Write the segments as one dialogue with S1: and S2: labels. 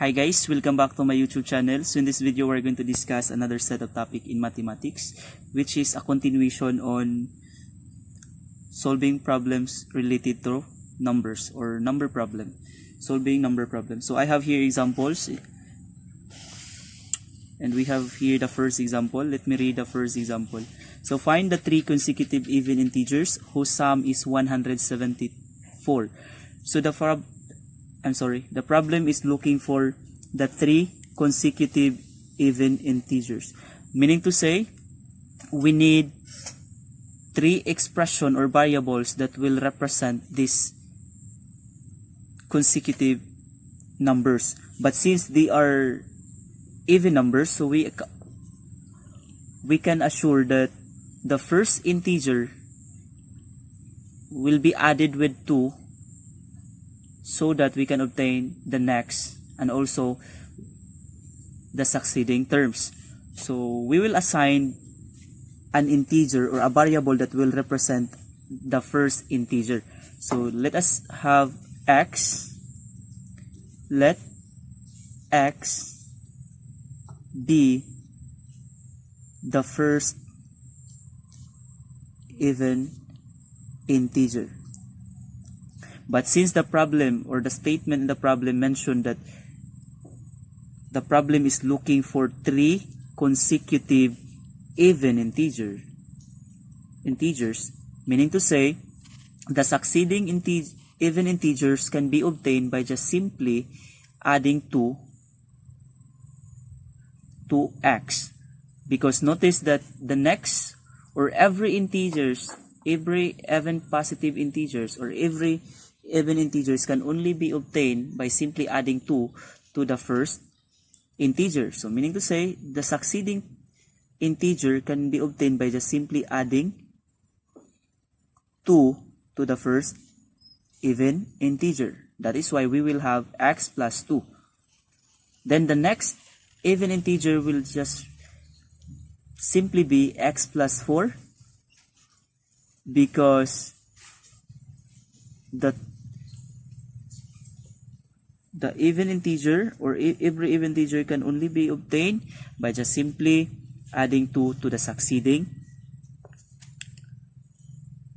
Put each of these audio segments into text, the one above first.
S1: Hi guys, welcome back to my YouTube channel. So in this video, we're going to discuss another set of topic in mathematics, which is a continuation on solving problems related to numbers or number problem, solving number problem. So I have here examples, and we have here the first example. Let me read the first example. So find the three consecutive even integers whose sum is 174. So the problem is looking for the three consecutive even integers. Meaning to say, we need three expression or variables that will represent these consecutive numbers. But since they are even numbers, so we can assure that the first integer will be added with 2 so that we can obtain the next and also the succeeding terms. So we will assign an integer or a variable that will represent the first integer. So let us have x. Let x be the first even integer. But since the problem or the statement in the problem mentioned that the problem is looking for three consecutive even integers, meaning to say the succeeding even integers can be obtained by just simply adding 2 to x. Because notice that the next or every even positive integers or every even integers can only be obtained by simply adding 2 to the first integer. So meaning to say, the succeeding integer can be obtained by just simply adding 2 to the first even integer. That is why we will have x plus 2. Then the next even integer will just simply be x plus 4, because the even integer or every even integer can only be obtained by just simply adding 2 to the succeeding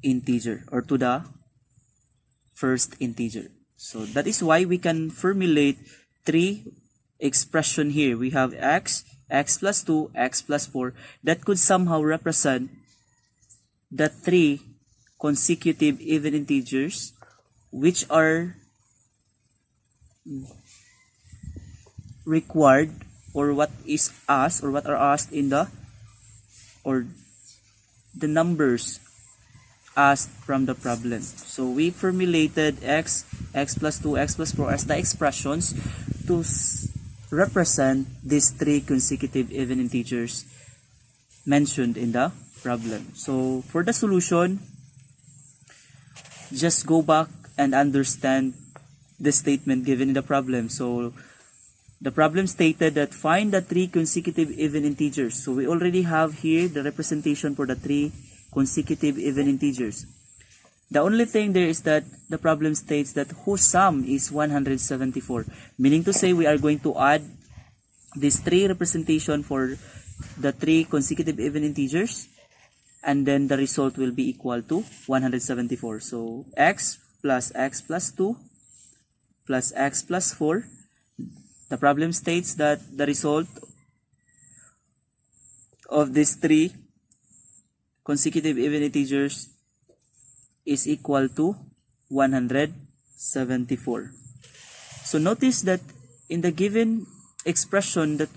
S1: integer or to the first integer. So that is why we can formulate three expression here. We have x plus 2, x plus 4 that could somehow represent the three consecutive even integers which are required or what is asked or what are asked in the numbers asked from the problem. So we formulated x plus 2, x plus 4 as the expressions to represent these three consecutive even integers mentioned in the problem. So for the solution, just go back and understand the statement given in the problem. So the problem stated that find the three consecutive even integers. So we already have here the representation for the three consecutive even integers. The only thing there is that the problem states that whose sum is 174. Meaning to say, we are going to add these three representation for the three consecutive even integers, and then the result will be equal to 174. So x plus 2 plus x plus 4. The problem states that the result of these three consecutive even integers is equal to 174. So notice that in the given expression that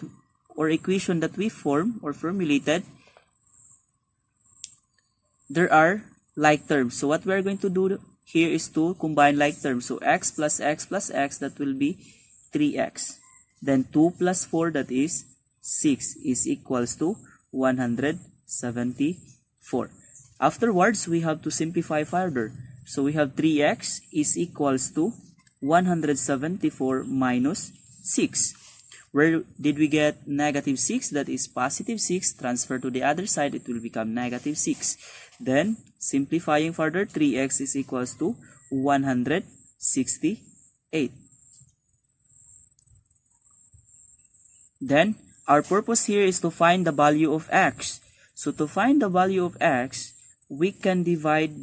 S1: or equation that we form or formulated, there are like terms. So what we are going to do here is to combine like terms. So x plus x, that will be 3x. Then 2 plus 4, that is 6, is equals to 174. Afterwards, we have to simplify further. So we have 3x is equals to 174 minus 6. Where did we get negative 6? That is positive 6. Transfer to the other side, it will become negative 6. Then, simplifying further, 3x is equals to 168. Then, our purpose here is to find the value of x. So to find the value of x, we can divide,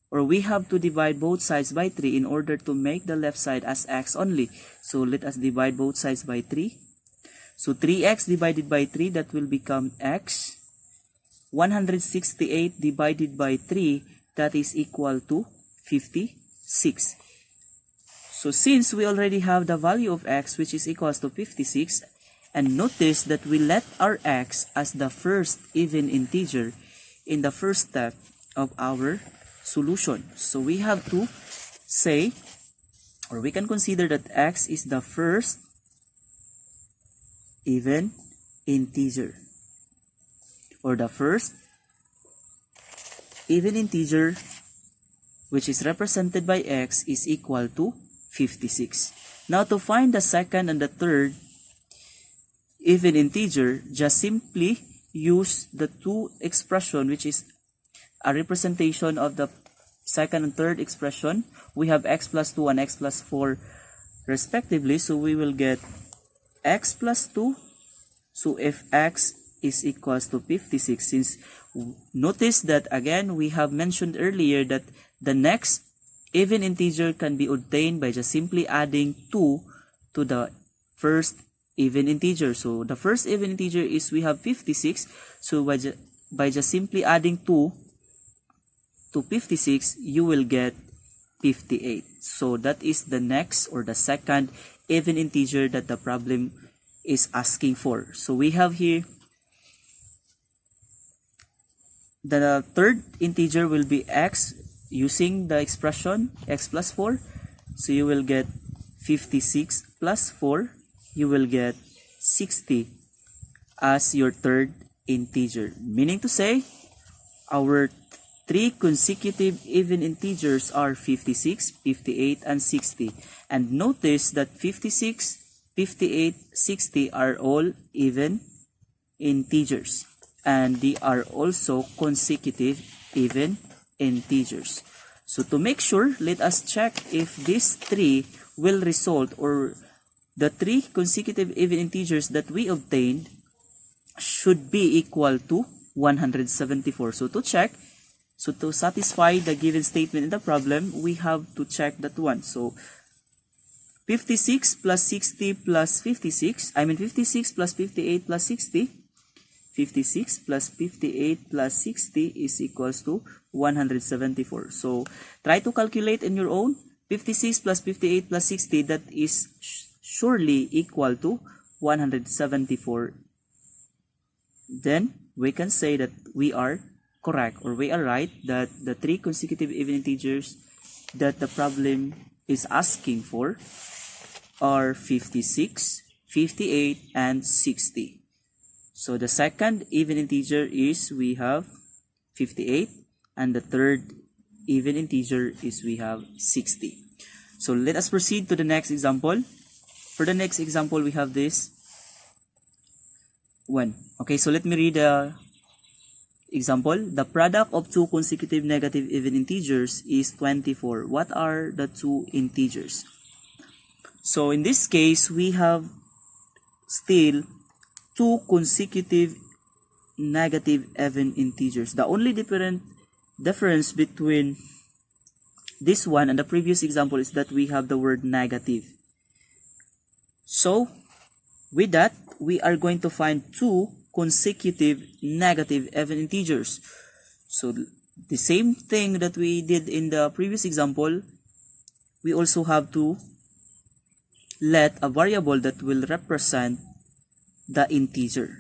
S1: or we have to divide both sides by 3 in order to make the left side as x only. So let us divide both sides by 3. So 3x divided by 3, that will become x. 168 divided by 3, that is equal to 56. So since we already have the value of x, which is equals to 56, and notice that we let our x as the first even integer in the first step of our solution. So we have to say, or we can consider that x is the first even integer, or the first even integer which is represented by x is equal to 56. Now to find the second and the third even integer, just simply use the two expression which is a representation of the second and third expression. We have x plus 2 and x plus 4 respectively, so we will get x plus 2. So if x is equals to 56, since notice that again we have mentioned earlier that the next even integer can be obtained by just simply adding 2 to the first even integer. So the first even integer is we have 56, so by just simply adding 2 to 56, you will get 58. So that is the next, or the second even integer that the problem is asking for. So we have here the third integer will be x, using the expression x plus 4. So you will get 56 plus 4, you will get 60 as your third integer. Meaning to say, our three consecutive even integers are 56, 58, and 60. And notice that 56, 58, 60 are all even integers. And they are also consecutive even integers. So to make sure, let us check if these three will result, or the three consecutive even integers that we obtained should be equal to 174. So to check, so to satisfy the given statement in the problem, we have to check that one. So 56 plus 60 plus 56, 56 plus 58 plus 60, 56 plus 58 plus 60 is equals to 174. So try to calculate in your own. 56 plus 58 plus 60, that is surely equal to 174. Then we can say that we are correct, or we are right, that the three consecutive even integers that the problem is asking for are 56, 58, and 60. So the second even integer is we have 58, and the third even integer is we have 60. So let us proceed to the next example. For the next example, we have this one. Okay, so let me read the example. The product of two consecutive negative even integers is 24. What are the two integers? So in this case, we have still two consecutive negative even integers. The only difference between this one and the previous example is that we have the word negative. So with that, we are going to find two consecutive negative even integers. So the same thing that we did in the previous example, we also have to let a variable that will represent the integer,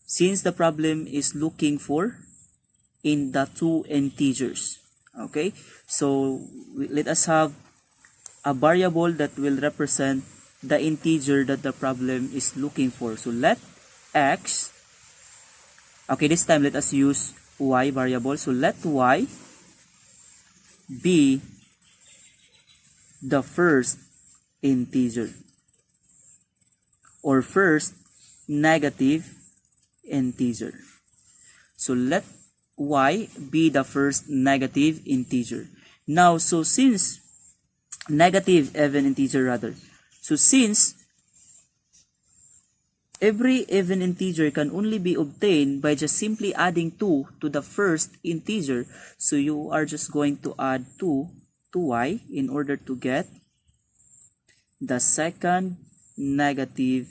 S1: since the problem is looking for in the two integers. Okay, so let us have a variable that will represent the integer that the problem is looking for. So let x, okay, this time let us use y variable. So let y be the first integer, or first negative integer. So let y be the first negative integer. Now, so since negative even integer rather, so since every even integer can only be obtained by just simply adding 2 to the first integer. So you are just going to add 2 to y in order to get the second negative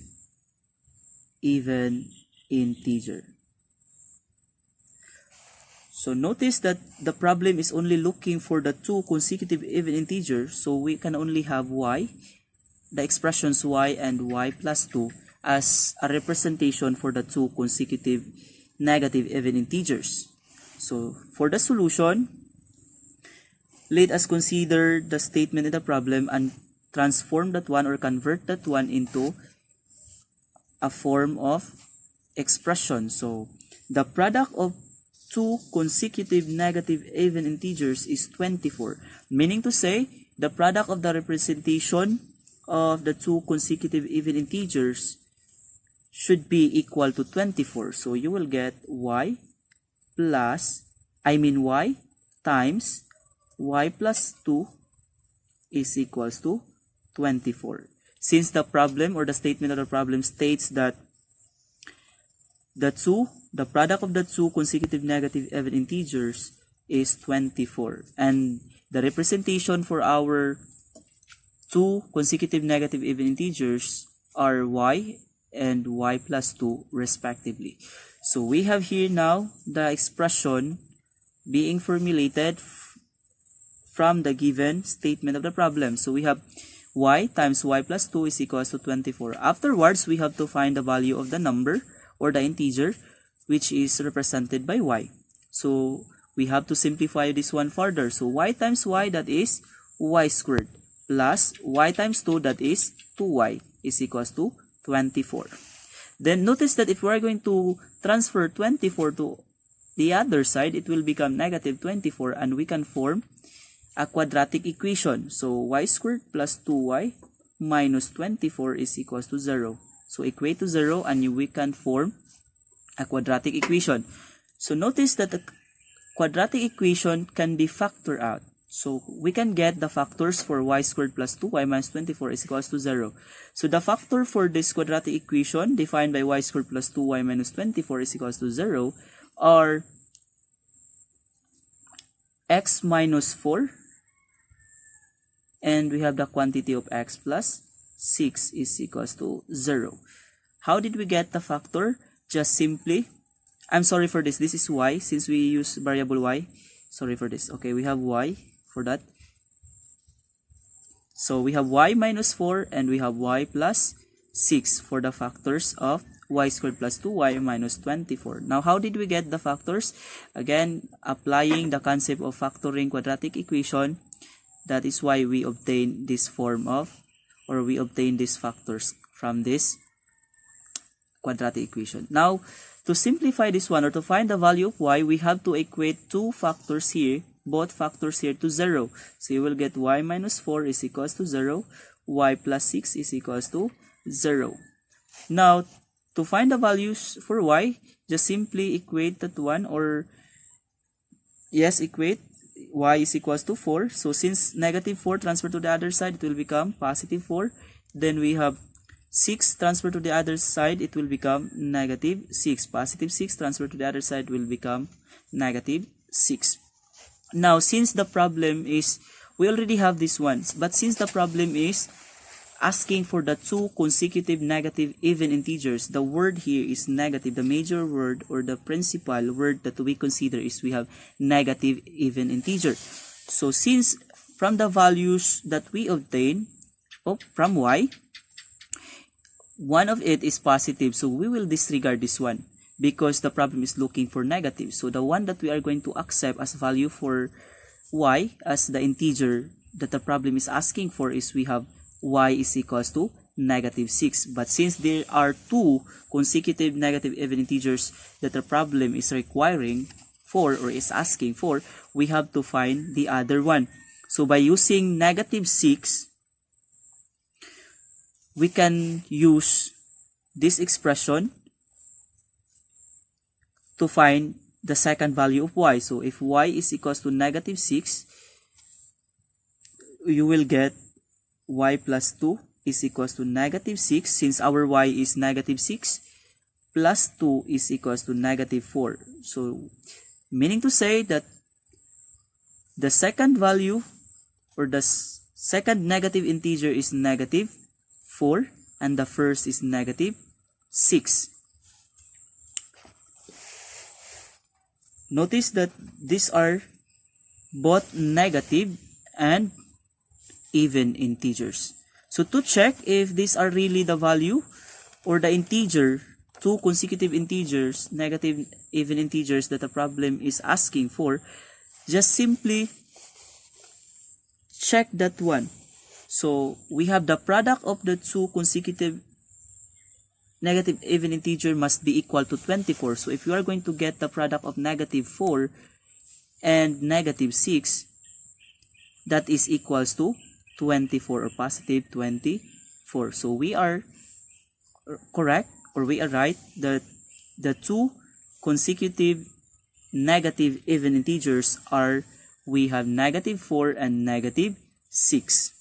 S1: even integer. So notice that the problem is only looking for the two consecutive even integers, so we can only have y, the expressions y and y plus 2 as a representation for the two consecutive negative even integers. So for the solution, let us consider the statement in the problem and transform that one or convert that one into a form of expression. So the product of two consecutive negative even integers is 24, meaning to say the product of the representation of the two consecutive even integers should be equal to 24. So you will get y times y plus 2 is equals to 24. Since the problem or the statement of the problem states that the product of the two consecutive negative even integers is 24, and the representation for our two consecutive negative even integers are y and y plus 2 respectively. So we have here now the expression being formulated from the given statement of the problem. So we have y times y plus 2 is equals to 24. Afterwards, we have to find the value of the number or the integer which is represented by y. So we have to simplify this one further. So y times y, that is y squared, plus y times 2, that is 2y, is equals to 24. Then notice that if we are going to transfer 24 to the other side, it will become negative 24, and we can form a quadratic equation. So y squared plus 2y minus 24 is equals to 0. So equate to 0, and we can form a quadratic equation. So notice that the quadratic equation can be factored out. So we can get the factors for y squared plus 2y minus 24 is equals to 0. So the factor for this quadratic equation defined by y squared plus 2y minus 24 is equals to 0 are x minus 4, and we have the quantity of x plus 6 is equals to 0. How did we get the factor? Just simply, I'm sorry for this, this is y, since we use variable y. Sorry for this. Okay, we have y for that. So we have y minus 4 and we have y plus 6 for the factors of y squared plus 2y minus 24. Now, how did we get the factors? Again, applying the concept of factoring quadratic equation, that is why we obtain this form of, or we obtain these factors from this quadratic equation. Now, to simplify this one, or to find the value of y, we have to equate two factors here, both factors here, to 0. So you will get y minus 4 is equals to 0, y plus 6 is equals to 0. Now, to find the values for y, just simply equate that one, or yes, equate y is equals to 4. So since negative 4 transfer to the other side, it will become positive 4. Then we have 6 transfer to the other side, it will become negative 6. Positive 6 transfer to the other side will become negative 6. Now, since the problem is, we already have these ones, but since the problem is asking for the two consecutive negative even integers, the word here is negative. The major word or the principal word that we consider is we have negative even integer. So since from the values that we obtain from y, one of it is positive, so we will disregard this one because the problem is looking for negative. So the one that we are going to accept as value for y, as the integer that the problem is asking for, is we have y is equals to negative 6. But since there are two consecutive negative even integers that the problem is requiring for, or is asking for, we have to find the other one. So by using negative 6, we can use this expression to find the second value of y. So if y is equals to negative 6, you will get y plus 2 is equals to negative 6, since our y is negative 6, plus 2 is equals to negative 4. So, meaning to say that the second value or the second negative integer is negative 4 and the first is negative 6. Notice that these are both negative and even integers. So to check if these are really the value or the integer, two consecutive integers, negative even integers that the problem is asking for, just simply check that one. So we have the product of the two consecutive negative even integer must be equal to 24. So if you are going to get the product of negative 4 and negative 6, that is equals to 24 or positive 24. So we are correct, or we are right that the two consecutive negative even integers are, we have negative 4 and negative 6.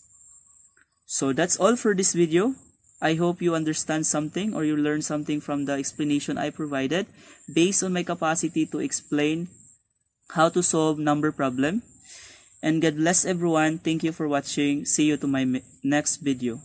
S1: So that's all for this video. I hope you understand something or you learn something from the explanation I provided based on my capacity to explain how to solve number problem. And God bless everyone. Thank you for watching. See you to my next video.